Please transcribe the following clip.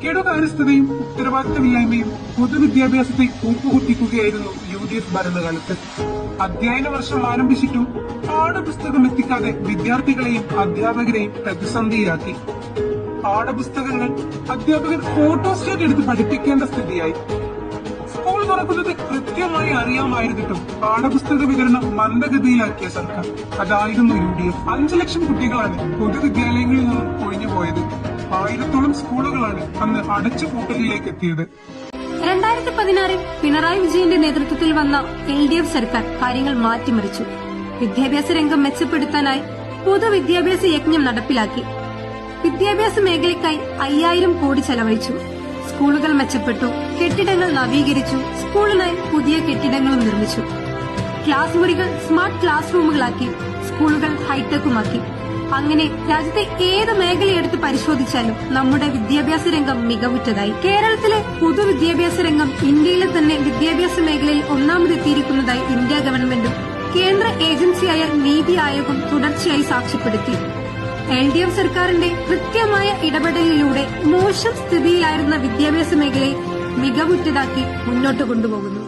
കെടുകാര്യസ്ഥതയും ഉത്തരവാദിത്തമില്ലായ്മയും പൊതുവിദ്യാഭ്യാസത്തെ കൂപ്പുകുത്തിക്കുകയായിരുന്നു UDF ഭരണകാലത്ത്. അധ്യയന വർഷം ആരംഭിച്ചിട്ടും പാഠപുസ്തകം എത്തിക്കാതെ വിദ്യാർത്ഥികളെയും അധ്യാപകരെയും പ്രതിസന്ധിയിലാക്കി. പാഠപുസ്തകങ്ങൾ അധ്യാപകർ ഫോട്ടോസ്റ്റാറ്റ് എടുത്ത് പഠിപ്പിക്കേണ്ട സ്ഥിതിയായി. സ്കൂൾ തുറക്കുന്നത് കൃത്യമായി അറിയാമായിരുന്നിട്ടും പാഠപുസ്തക വിതരണം മന്ദഗതിയിലാക്കിയ സർക്കാർ. അതായിരുന്നു UDF. 5 ലക്ഷം കുട്ടികളാണ് പൊതുവിദ്യാലയങ്ങളിൽ നിന്നും ഒഴിഞ്ഞുപോയത്. 1000-ഓളം സ്കൂളുകളാണ് അന്ന് അടച്ചുപൂട്ടലിലേക്ക് എത്തിയത്. 2016 പിണറായി വിജയന്റെ നേതൃത്വത്തിൽ വന്ന LDF സർക്കാർ കാര്യങ്ങൾ മാറ്റിമറിച്ചു. വിദ്യാഭ്യാസ രംഗം മെച്ചപ്പെടുത്താനായി പൊതുവിദ്യാഭ്യാസ യജ്ഞം നടപ്പിലാക്കി. വിദ്യാഭ്യാസ മേഖലയ്ക്കായി 5000 കോടി ചെലവഴിച്ചു. സ്കൂളുകൾ മെച്ചപ്പെട്ടു, കെട്ടിടങ്ങൾ നവീകരിച്ചു, സ്കൂളിനായി പുതിയ കെട്ടിടങ്ങളും നിർമ്മിച്ചു. ക്ലാസ് മുറികൾ സ്മാർട്ട് ക്ലാസ് റൂമുകളാക്കി, സ്കൂളുകൾ ഹൈടെക്കുമാക്കി. അങ്ങനെ രാജ്യത്തെ ഏത് മേഖലയെടുത്ത് പരിശോധിച്ചാലും നമ്മുടെ വിദ്യാഭ്യാസ രംഗം മികവുറ്റതായി. കേരളത്തിലെ പൊതുവിദ്യാഭ്യാസ രംഗം ഇന്ത്യയിലെ തന്നെ വിദ്യാഭ്യാസ മേഖലയിൽ ഒന്നാമതെത്തിയിരിക്കുന്നതായി ഇന്ത്യ ഗവൺമെന്റും കേന്ദ്ര ഏജൻസിയായ നീതി ആയോഗും തുടർച്ചയായി സാക്ഷ്യപ്പെടുത്തി. LDF സർക്കാരിന്റെ കൃത്യമായ ഇടപെടലിലൂടെ മോശം സ്ഥിതിയിലായിരുന്ന വിദ്യാഭ്യാസ മേഖലയെ മികവുറ്റതാക്കി മുന്നോട്ട് കൊണ്ടുപോകുന്നു.